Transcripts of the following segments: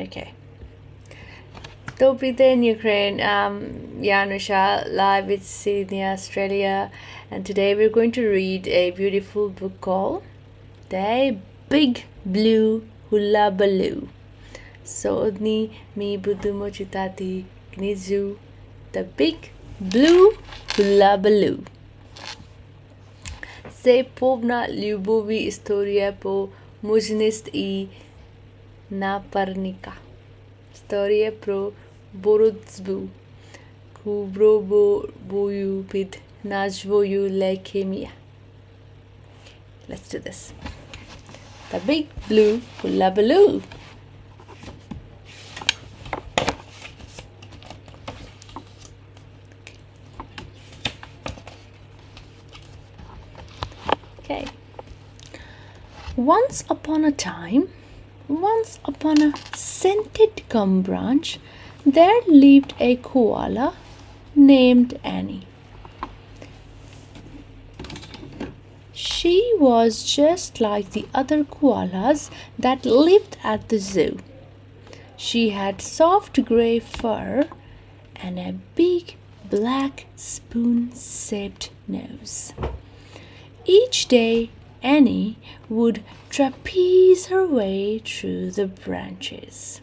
Okay. Добрий день, Ukraine. Yanusha, live with Sydney, Australia, and today we're going to read a beautiful book called The Big Blue Hullabaloo. Сьогодні ми будемо читати книгу The Big Blue Hullabaloo. Це повна любові історія про мужність і напарника. Історія про боротьбу, хворобою під назвою лейкемія. Let's do this. The Big Blue Hullabaloo. Okay. Once upon a scented gum branch, there lived a koala named Annie. She was just like the other koalas that lived at the zoo. She had soft gray fur and a big black spoon-shaped nose. Each day, Annie would trapeze her way through the branches.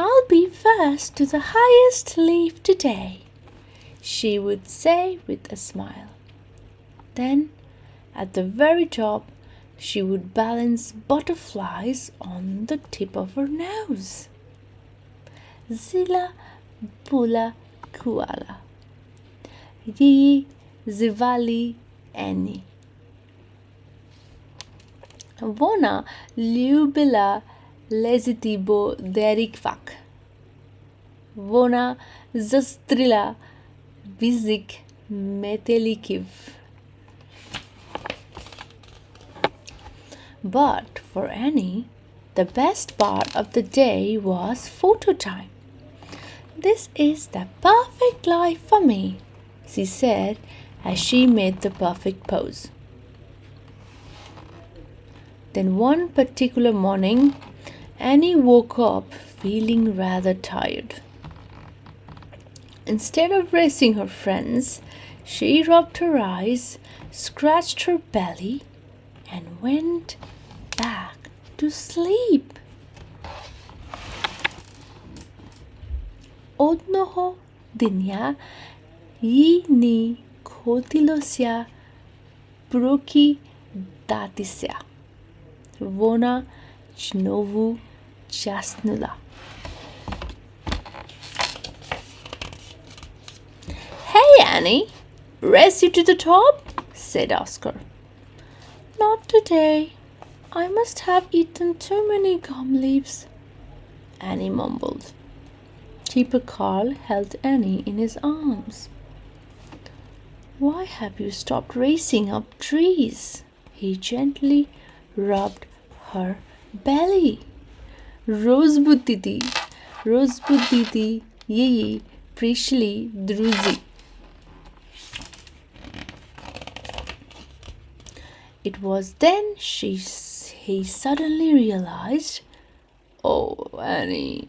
"I'll be first to the highest leaf today," she would say with a smile. Then, at the very top, she would balance butterflies on the tip of her nose. Zilla Bula Koala. Її звали Енні. Вона любила лазити по деревах. Вона зустріла візик метеликів. But for Annie, the best part of the day was photo time. "This is the perfect life for me," she said as she made the perfect pose. Then one particular morning, Annie woke up feeling rather tired. Instead of racing her friends, she rubbed her eyes, scratched her belly, and went back to sleep. Одного дня їй не хотілося прокидатися. Вона знову часнула. "Hey, Annie, race you to the top?" said Oscar. "Not today. I must have eaten too many gum leaves," Annie mumbled. Keeper Carl held Annie in his arms. "Why have you stopped racing up trees?" He gently rubbed her belly. Розповіді її прийшли друзі. It was then he suddenly realized, "Oh, Annie,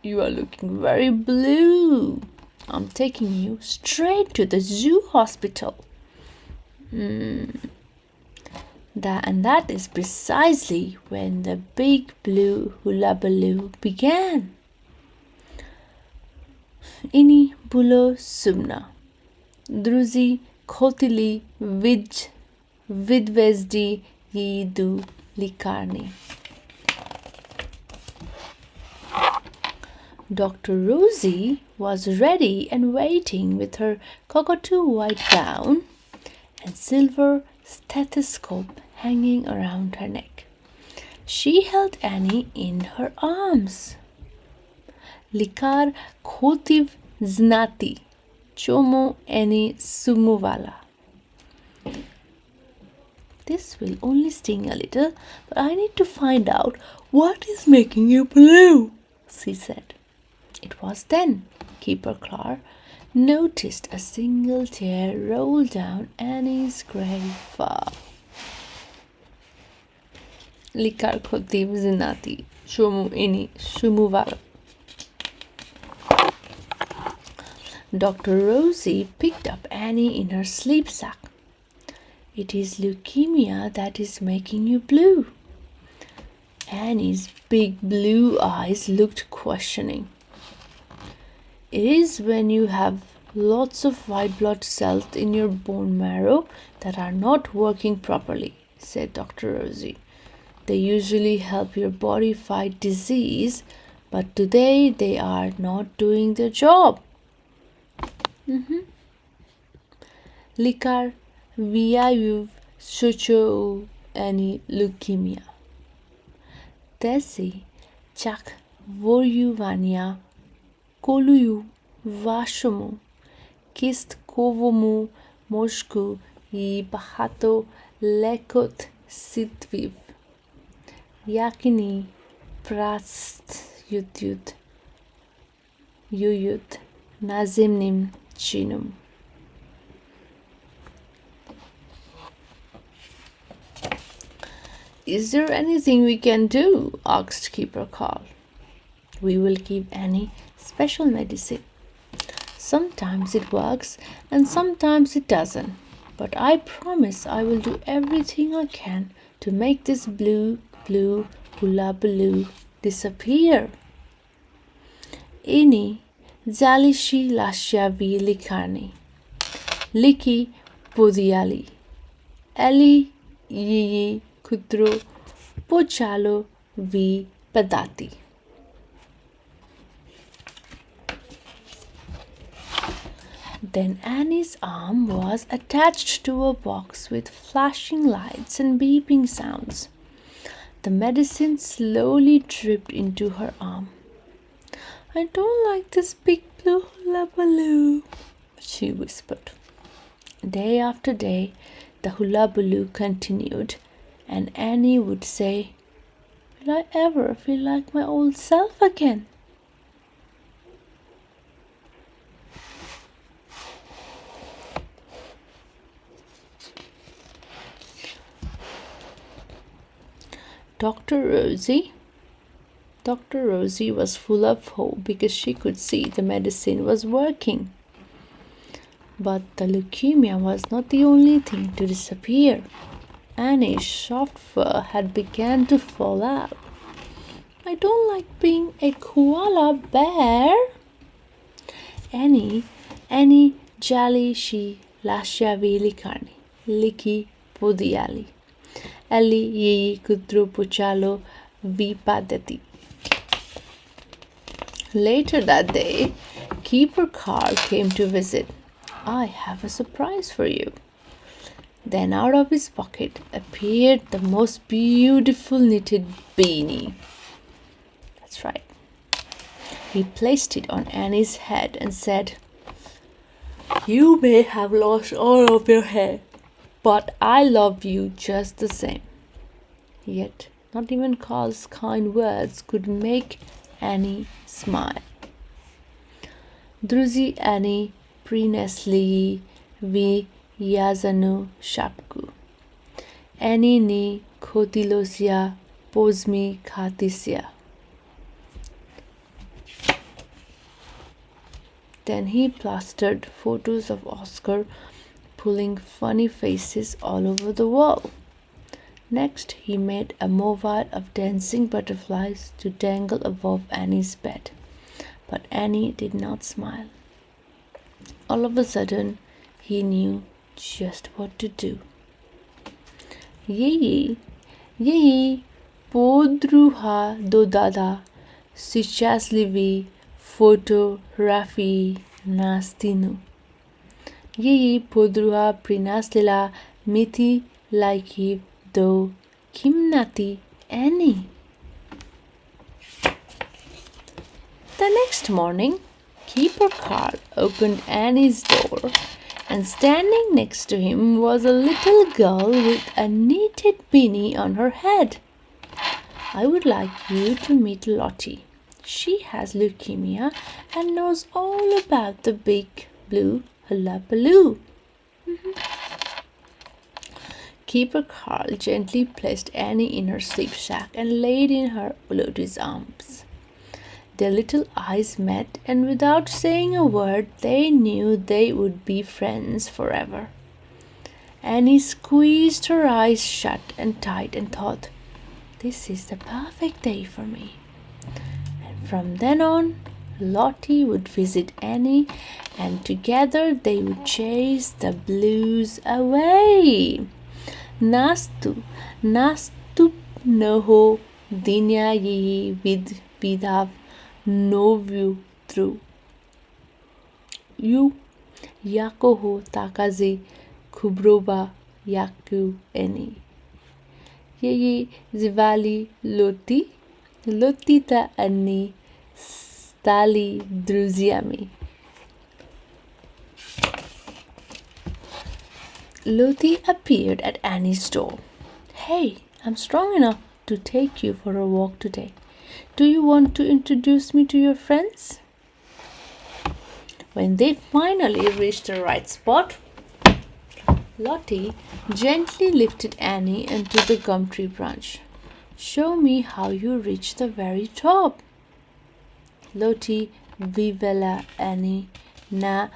you are looking very blue. I'm taking you straight to the zoo hospital." That is precisely when the Big Blue Hullabaloo began. Іні було сумно. Друзі хотіли відвезти її до лікарні. Dr. Rosie was ready and waiting with her cockatoo white gown and silver stethoscope hanging around her neck. She held Annie in her arms. Лікар хотів знати, чому Енні сумувала. "This will only sting a little, but I need to find out what is making you blue," she said. It was then Keeper Clark noticed a single tear roll down Annie's grey fur. Likar khotim zinati. Shumu ini shumuvar. Dr. Rosie picked up Annie in her sleep sack. It is leukemia that is making you blue. Annie's big blue eyes looked questioning. It is when you have lots of white blood cells in your bone marrow that are not working properly, said Dr. Rosie. They usually help your body fight disease, but today they are not doing their job. Likar виявляє що Annie leukemia. Desi chak воювання колію вашому кістковому мозку і багато лейкоцитів, які працюють наземним чином. Is there anything we can do? Asked Keeper Carl. We will give Annie special medicine. Sometimes it works and sometimes it doesn't. But I promise I will do everything I can to make this blue hullabaloo disappear. Ini zalishi lasciavi likarni. Liki podiali. Eli yiyi kudro pochalo vi padati. Then Annie's arm was attached to a box with flashing lights and beeping sounds. The medicine slowly dripped into her arm. I don't like this big blue hullabaloo, she whispered. Day after day, the hullabaloo continued, and Annie would say, will I ever feel like my old self again? Dr. Rosie was full of hope because she could see the medicine was working. But the leukemia was not the only thing to disappear. Annie's soft fur had begun to fall out. I don't like being a koala bear. Annie jali shi lasciavi likarni, liki podiali. Ali yeyi kudru puchalo vipadati. Later that day, Keeper Carl came to visit. I have a surprise for you. Then out of his pocket appeared the most beautiful knitted beanie. That's right. He placed it on Annie's head and said, you may have lost all of your hair, but I love you just the same. Yet, not even Carl's kind words could make Annie smile. Друзі Annie принесли в'язану шапку. Annie не хотілося посміхатися. Then he plastered photos of Oscar pulling funny faces all over the wall. Next, he made a mobile of dancing butterflies to dangle above Annie's bed. But Annie did not smile. All of a sudden, he knew just what to do. Yei, podruha dodada, щасливі фотографії на стіну. Її подруга принесла мити лайків до кімнати Annie. The next morning, Keeper Carl opened Annie's door, and standing next to him was a little girl with a knitted beanie on her head. I would like you to meet Lottie. She has leukemia and knows all about the big blue hullabaloo. Keeper Carl gently placed Annie in her sleep sack and laid in her Lottie's arms. Their little eyes met, and without saying a word, they knew they would be friends forever. Annie squeezed her eyes shut and tight and thought, "This is the perfect day for me." And from then on, Lottie would visit Annie, and together they would chase the blues away. Наступного дня її відвідав нову друг, якого також куброва, як Енні. Її звали Лотті. Лотті та Енні стали друзями. Lottie appeared at Annie's door. "Hey, I'm strong enough to take you for a walk today. Do you want to introduce me to your friends?" When they finally reached the right spot, Lottie gently lifted Annie into the gum tree branch. "Show me how you reach the very top." Lottie виявляє на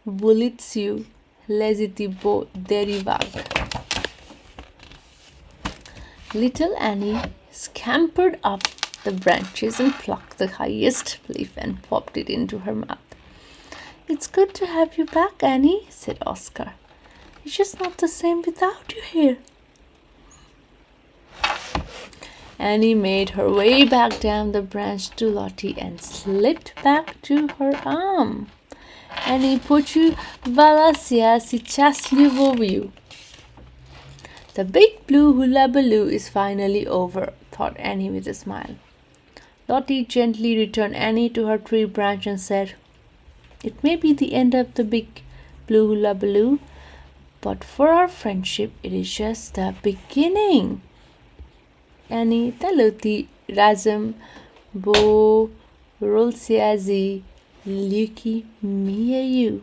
вулицю деревах. Little Annie scampered up the branches and plucked the highest leaf and popped it into her mouth. "It's good to have you back, Annie," said Oscar. "It's just not the same without you here." Annie made her way back down the branch to Lottie and slipped back to her arm. "Annie, почувалася щасливою." The big blue hullabaloo is finally over, thought Annie with a smile. Lottie gently returned Annie to her tree branch and said, "It may be the end of the big blue hullabaloo, but for our friendship it is just the beginning." Annie Taloti razem borolsiazi leykemію.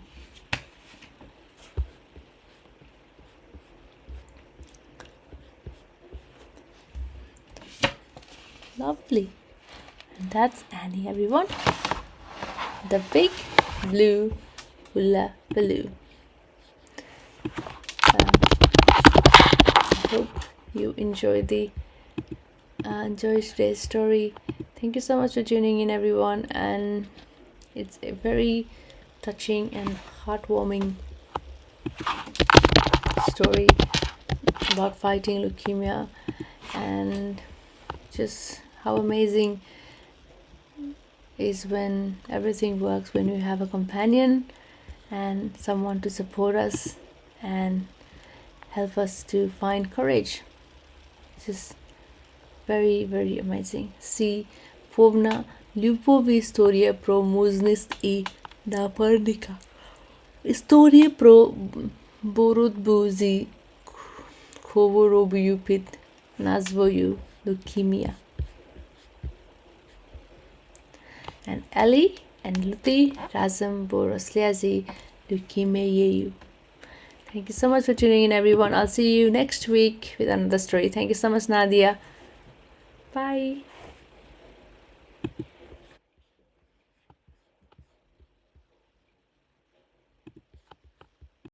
Lovely. And that's Annie, everyone. The big blue hullabaloo. I hope you enjoy today's story. Thank you so much for tuning in, everyone, and it's a very touching and heartwarming story about fighting leukemia and just how amazing is when everything works, when we have a companion and someone to support us and help us to find courage. It's just very, very amazing. See, повна любові історія про мужність і напарника. Історія про боротьбу з хворобою під назвою лейкемія. And Ellie and Lottie разом боролися з лейкемією. Thank you so much for tuning in, everyone. I'll see you next week with another story. Thank you so much, Nadia. Bye.